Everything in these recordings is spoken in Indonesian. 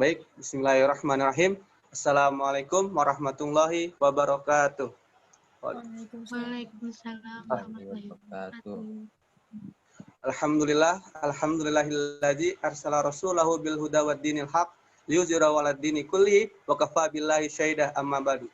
Baik, bismillahirrahmanirrahim. Assalamualaikum warahmatullahi wabarakatuh. Waalaikumsalam warahmatullahi wabarakatuh. Alhamdulillahilladzi arsala rasulahu bil huda wad dinil haq liyuzhirahu 'alad dini kullihi wa kafaa billahi syahida amma ba'du.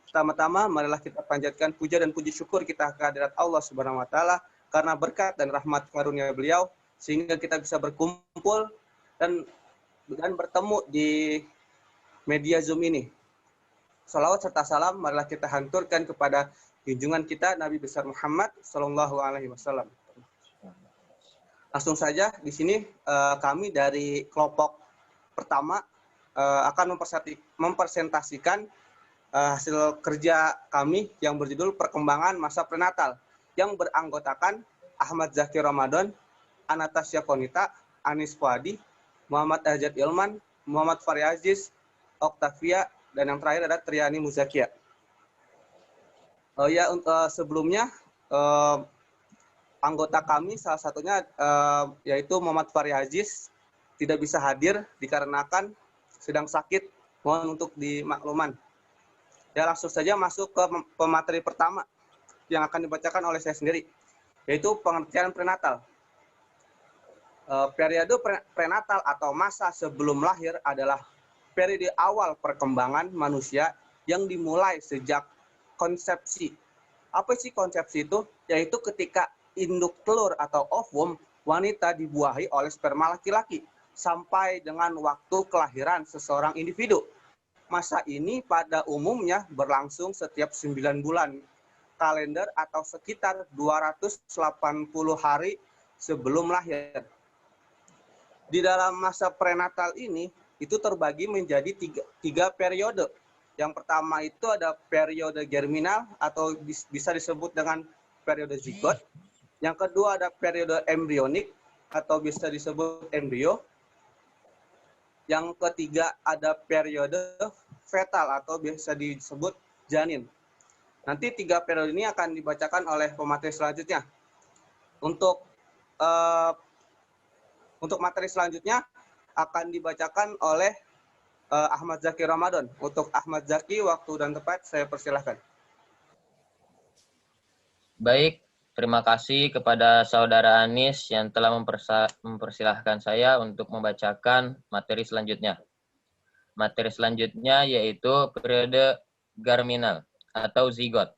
Pertama-tama marilah kita panjatkan puja dan puji syukur kita kehadirat Allah Subhanahu wa taala karena berkat dan rahmat karunia beliau sehingga kita bisa berkumpul dan bertemu di media Zoom ini. Salawat serta salam marilah kita hanturkan kepada junjungan kita Nabi besar Muhammad sallallahu alaihi wasallam. Langsung saja di sini kami dari kelompok pertama akan mempresentasikan hasil kerja kami yang berjudul Perkembangan Masa Prenatal yang beranggotakan Ahmad Zaki Ramadan, Anastasia Konita, Anis Fuadi, Muhammad Ajat Ilman, Muhammad Fahri Aziz, Oktavia, dan yang terakhir ada Triani Muzakia. Sebelumnya anggota kami salah satunya yaitu Muhammad Fahri Aziz tidak bisa hadir dikarenakan sedang sakit. Mohon untuk dimakluman. Ya, langsung saja masuk ke pemateri pertama yang akan dibacakan oleh saya sendiri, yaitu pengertian prenatal. Periode prenatal atau masa sebelum lahir adalah periode awal perkembangan manusia yang dimulai sejak konsepsi. Apa sih konsepsi itu? Yaitu ketika induk telur atau ovum wanita dibuahi oleh sperma laki-laki sampai dengan waktu kelahiran seseorang individu. Masa ini pada umumnya berlangsung setiap 9 bulan kalender atau sekitar 280 hari sebelum lahir. Di dalam masa prenatal ini itu terbagi menjadi tiga periode. Yang pertama itu ada periode germinal atau bisa disebut dengan periode zigot. Yang kedua ada periode embrionik atau bisa disebut embrio. Yang ketiga ada periode fetal atau bisa disebut janin. Nanti tiga periode ini akan dibacakan oleh pemateri selanjutnya. Untuk materi selanjutnya akan dibacakan oleh Ahmad Zaki Ramadan. Untuk Ahmad Zaki, waktu dan tempat saya persilahkan. Baik, terima kasih kepada Saudara Anis yang telah mempersilahkan saya untuk membacakan materi selanjutnya. Materi selanjutnya yaitu periode germinal atau zigot.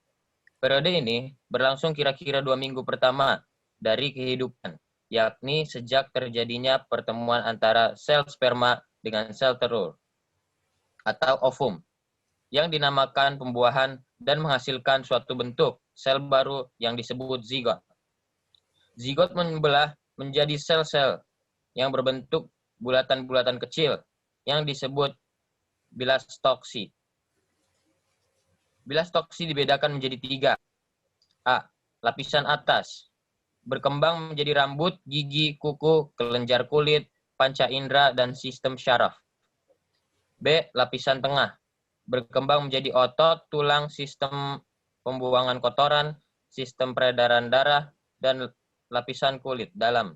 Periode ini berlangsung kira-kira 2 minggu pertama dari kehidupan, yakni sejak terjadinya pertemuan antara sel sperma dengan sel telur atau ovum, yang dinamakan pembuahan dan menghasilkan suatu bentuk sel baru yang disebut zigot. Zigot membelah menjadi sel-sel yang berbentuk bulatan-bulatan kecil yang disebut blastoksi. Blastoksi dibedakan menjadi 3. A. Lapisan atas, berkembang menjadi rambut, gigi, kuku, kelenjar kulit, panca indera, dan sistem syaraf. B. Lapisan tengah, berkembang menjadi otot, tulang, sistem pembuangan kotoran, sistem peredaran darah, dan lapisan kulit dalam.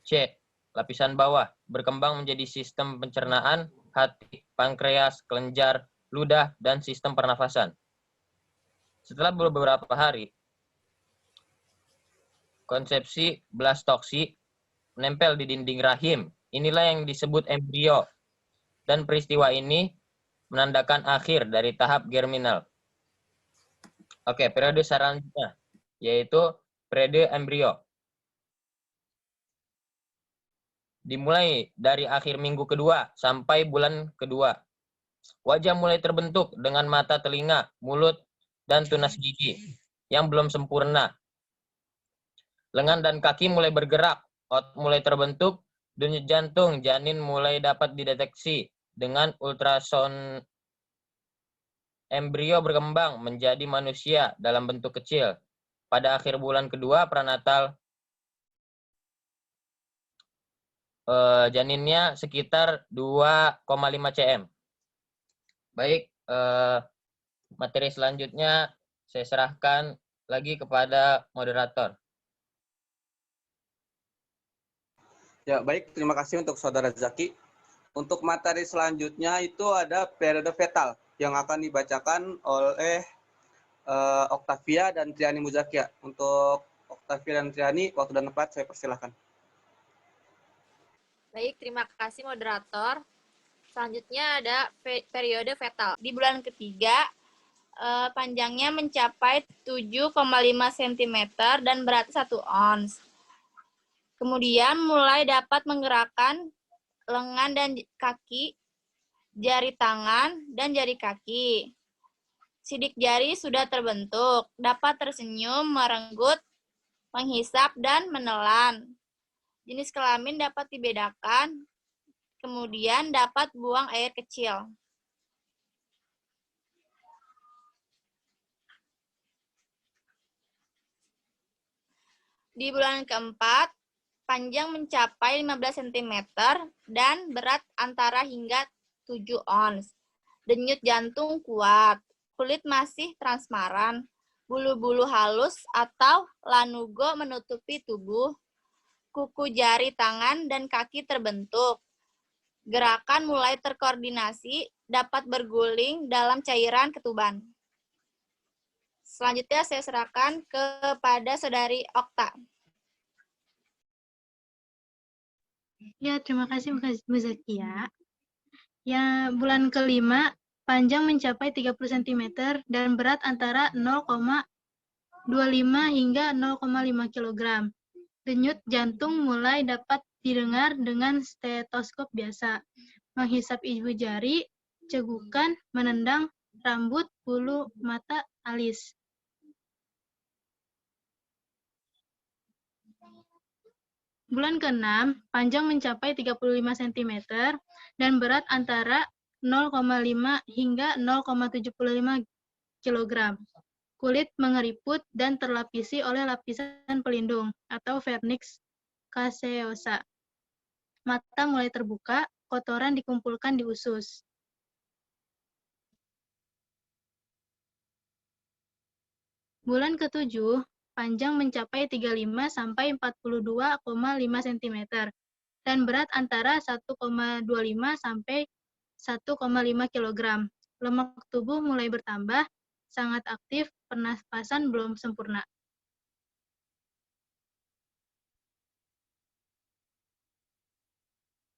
C. Lapisan bawah, berkembang menjadi sistem pencernaan, hati, pankreas, kelenjar, ludah, dan sistem pernafasan. Setelah beberapa hari, konsepsi blastoksi menempel di dinding rahim. Inilah yang disebut embrio. Dan peristiwa ini menandakan akhir dari tahap germinal. Oke, periode selanjutnya yaitu periode embrio. Dimulai dari akhir minggu kedua sampai bulan kedua. Wajah mulai terbentuk dengan mata, telinga, mulut, dan tunas gigi yang belum sempurna. Lengan dan kaki mulai bergerak, otot mulai terbentuk, denyut jantung janin mulai dapat dideteksi dengan ultrasound. Embrio berkembang menjadi manusia dalam bentuk kecil. Pada akhir bulan kedua prenatal, janinnya sekitar 2,5 cm. Baik, materi selanjutnya saya serahkan lagi kepada moderator. Ya, baik. Terima kasih untuk Saudara Zaki. Untuk materi selanjutnya itu ada periode fetal yang akan dibacakan oleh Octavia dan Triani Muzakia. Untuk Octavia dan Triani, waktu dan tempat saya persilahkan. Baik, terima kasih moderator. Selanjutnya ada periode fetal. Di bulan ketiga, panjangnya mencapai 7,5 cm dan berat 1 ons. Kemudian mulai dapat menggerakkan lengan dan kaki, jari tangan, dan jari kaki. Sidik jari sudah terbentuk, dapat tersenyum, merenggut, menghisap, dan menelan. Jenis kelamin dapat dibedakan, kemudian dapat buang air kecil. Di bulan keempat, panjang mencapai 15 cm dan berat antara hingga 7 ons. Denyut jantung kuat, kulit masih transparan, bulu-bulu halus atau lanugo menutupi tubuh, kuku jari tangan dan kaki terbentuk. Gerakan mulai terkoordinasi, dapat berguling dalam cairan ketuban. Selanjutnya saya serahkan kepada Saudari Okta. Ya, terima kasih Bu Zakia. Ya, bulan kelima, panjang mencapai 30 cm dan berat antara 0,25 hingga 0,5 kg. Denyut jantung mulai dapat didengar dengan stetoskop biasa. Menghisap ibu jari, cegukan, menendang rambut, bulu, mata, alis. Bulan ke-6, panjang mencapai 35 cm dan berat antara 0,5 hingga 0,75 kg. Kulit mengeriput dan terlapisi oleh lapisan pelindung atau vernix caseosa. Mata mulai terbuka, kotoran dikumpulkan di usus. Bulan ke-7, panjang mencapai 35 sampai 42,5 cm dan berat antara 1,25 sampai 1,5 kg. Lemak tubuh mulai bertambah, sangat aktif, pernapasan belum sempurna.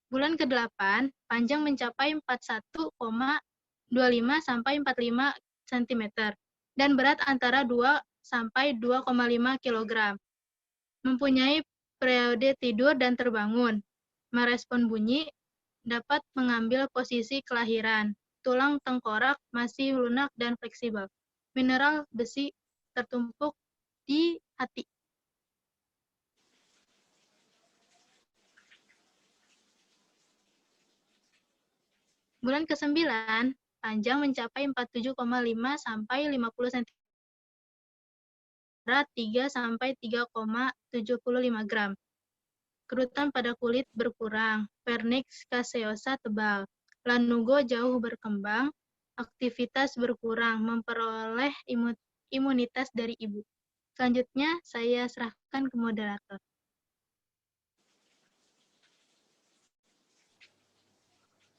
Bulan ke-8, panjang mencapai 41,25 sampai 45 cm dan berat antara 2 sampai 2,5 kg. Mempunyai periode tidur dan terbangun. Merespon bunyi, dapat mengambil posisi kelahiran. Tulang tengkorak masih lunak dan fleksibel. Mineral besi tertumpuk di hati. Bulan ke-9, panjang mencapai 47,5 sampai 50 cm. Berat 3 sampai 3,75 gram. Kerutan pada kulit berkurang, vernix caseosa tebal, lanugo jauh berkembang, aktivitas berkurang, memperoleh imunitas dari ibu. Selanjutnya, saya serahkan ke moderator.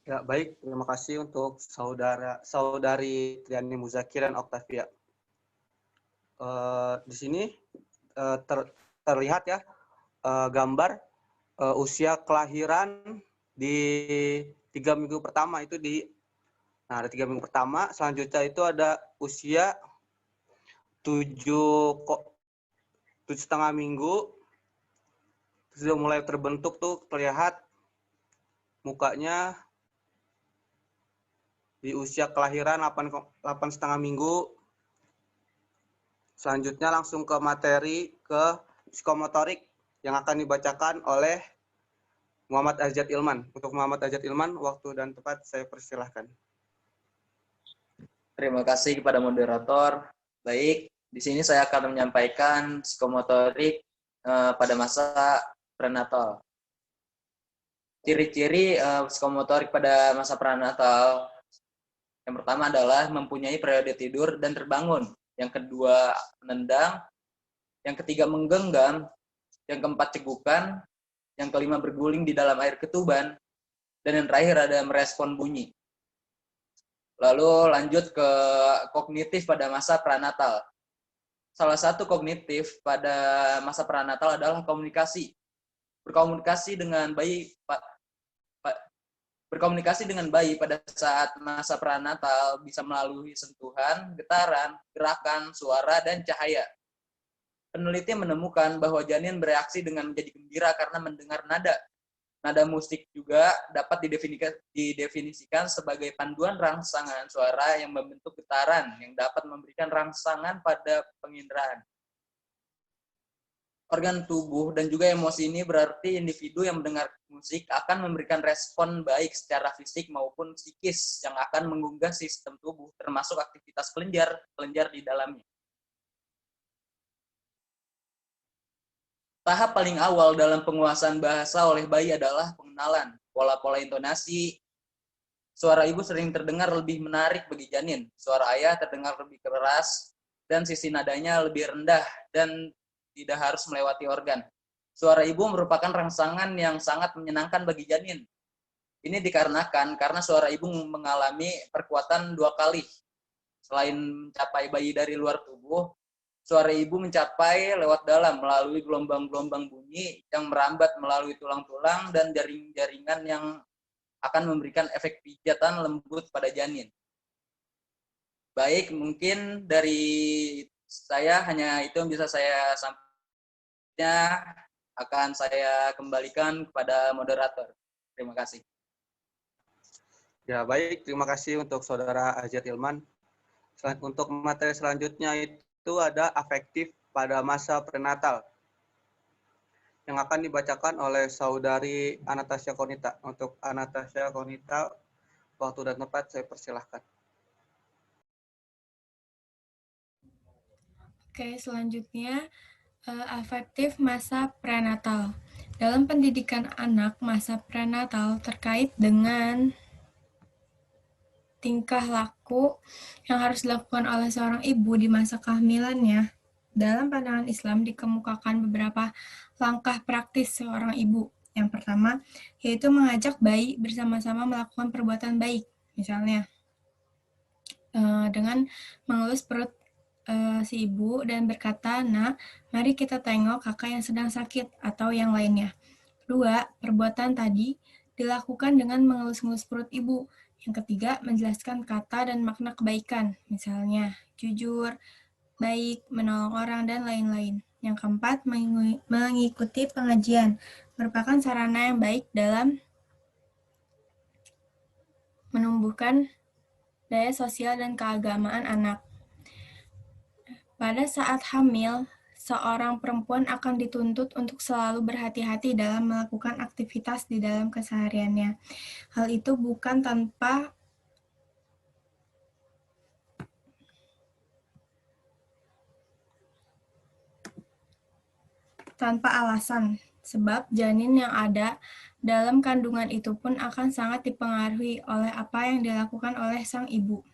Ya, baik. Terima kasih untuk saudari Triani Muzaki dan Octavia. Di sini terlihat ya gambar usia kelahiran di 3 minggu pertama itu ada 3 minggu pertama. Selanjutnya itu ada usia 7,5 minggu sudah mulai terbentuk tuh, terlihat mukanya di usia kelahiran 8,5 minggu. Selanjutnya langsung ke materi ke psikomotorik yang akan dibacakan oleh Muhammad Azad Ilman. Untuk Muhammad Azad Ilman, waktu dan tempat saya persilahkan. Terima kasih kepada moderator. Baik, di sini saya akan menyampaikan psikomotorik pada masa prenatal. Ciri-ciri psikomotorik pada masa prenatal. Yang pertama adalah mempunyai periode tidur dan terbangun. Yang kedua, menendang. Yang ketiga, menggenggam. Yang keempat, cegukan. yang kelima berguling di dalam air ketuban, dan yang terakhir ada merespon bunyi. Lalu lanjut ke kognitif pada masa pranatal. Salah satu kognitif pada masa pranatal adalah komunikasi. Berkomunikasi dengan bayi pada saat masa pranatal bisa melalui sentuhan, getaran, gerakan, suara, dan cahaya. Peneliti menemukan bahwa janin bereaksi dengan menjadi gembira karena mendengar nada. Nada musik juga dapat didefinisikan sebagai panduan rangsangan suara yang membentuk getaran yang dapat memberikan rangsangan pada penginderaan. Organ tubuh dan juga emosi ini berarti individu yang mendengar musik akan memberikan respon baik secara fisik maupun psikis yang akan menggugah sistem tubuh, termasuk aktivitas kelenjar di dalamnya. Tahap paling awal dalam penguasaan bahasa oleh bayi adalah pengenalan. Pola-pola intonasi, suara ibu sering terdengar lebih menarik bagi janin. Suara ayah terdengar lebih keras, dan sisi nadanya lebih rendah, dan tidak harus melewati organ. Suara ibu merupakan rangsangan yang sangat menyenangkan bagi janin. Ini dikarenakan karena suara ibu mengalami perkuatan 2 kali. Selain mencapai bayi dari luar tubuh, suara ibu mencapai lewat dalam melalui gelombang-gelombang bunyi yang merambat melalui tulang-tulang dan jaring-jaringan yang akan memberikan efek pijatan lembut pada janin. Baik, mungkin dari saya hanya itu yang bisa saya sampaikan. Akan saya kembalikan kepada moderator. Terima kasih. Ya, baik. Terima kasih untuk Saudara Azat Ilman. Untuk materi selanjutnya itu ada afektif pada masa prenatal yang akan dibacakan oleh Saudari Anastasia Konita. Untuk Anastasia Konita, waktu dan tempat saya persilahkan. Oke, selanjutnya afektif masa prenatal. Dalam pendidikan anak, masa prenatal terkait dengan tingkah laku yang harus dilakukan oleh seorang ibu di masa kehamilannya. Dalam pandangan Islam dikemukakan beberapa langkah praktis seorang ibu. Yang pertama, yaitu mengajak bayi bersama-sama melakukan perbuatan baik. Misalnya, dengan mengelus perut si ibu dan berkata, "Nak, mari kita tengok kakak yang sedang sakit," atau yang lainnya. Kedua, perbuatan tadi dilakukan dengan mengelus-ngelus perut ibu. Yang ketiga, menjelaskan kata dan makna kebaikan, misalnya jujur, baik, menolong orang, dan lain-lain. Yang keempat, mengikuti pengajian, merupakan sarana yang baik dalam menumbuhkan daya sosial dan keagamaan anak. Pada saat hamil, seorang perempuan akan dituntut untuk selalu berhati-hati dalam melakukan aktivitas di dalam kesehariannya. Hal itu bukan tanpa alasan, sebab janin yang ada dalam kandungan itu pun akan sangat dipengaruhi oleh apa yang dilakukan oleh sang ibu.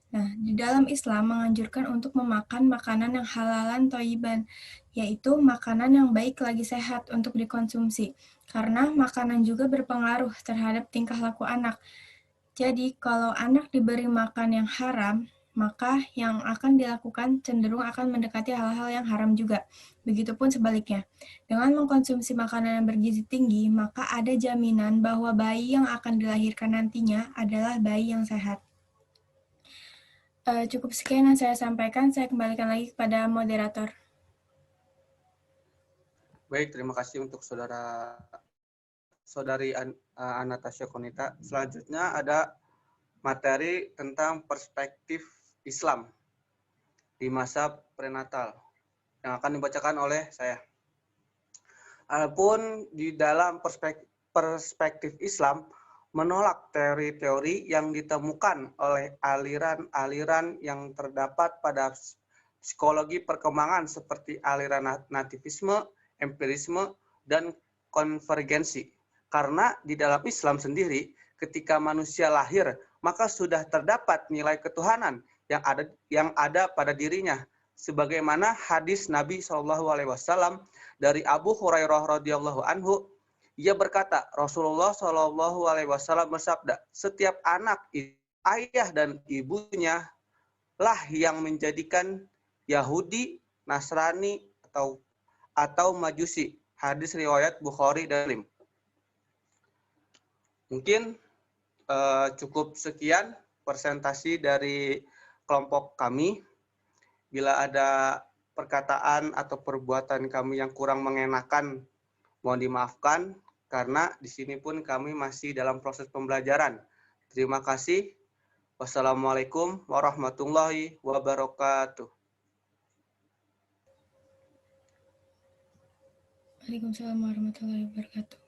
Nah, di dalam Islam menganjurkan untuk memakan makanan yang halalan thayyiban, yaitu makanan yang baik lagi sehat untuk dikonsumsi, karena makanan juga berpengaruh terhadap tingkah laku anak. Jadi, kalau anak diberi makan yang haram, maka yang akan dilakukan cenderung akan mendekati hal-hal yang haram juga. Begitupun sebaliknya. Dengan mengkonsumsi makanan yang bergizi tinggi, maka ada jaminan bahwa bayi yang akan dilahirkan nantinya adalah bayi yang sehat. Cukup sekian yang saya sampaikan. Saya kembalikan lagi kepada moderator. Baik, terima kasih untuk Saudari Anastasia Konita. Selanjutnya ada materi tentang perspektif Islam di masa prenatal yang akan dibacakan oleh saya. Adapun di dalam perspektif Islam menolak teori-teori yang ditemukan oleh aliran-aliran yang terdapat pada psikologi perkembangan seperti aliran nativisme, empirisme, dan konvergensi. Karena di dalam Islam sendiri, ketika manusia lahir, maka sudah terdapat nilai ketuhanan yang ada pada dirinya. Sebagaimana hadis Nabi SAW dari Abu Hurairah radhiyallahu anhu Ia berkata, Rasulullah Shallallahu Alaihi Wasallam bersabda, setiap anak ayah dan ibunya lah yang menjadikan Yahudi, Nasrani atau Majusi. Hadis riwayat Bukhari dan Muslim. Mungkin cukup sekian presentasi dari kelompok kami. Bila ada perkataan atau perbuatan kami yang kurang mengenakan, mohon dimaafkan karena di sini pun kami masih dalam proses pembelajaran. Terima kasih. Wassalamualaikum warahmatullahi wabarakatuh. Waalaikumsalam warahmatullahi wabarakatuh.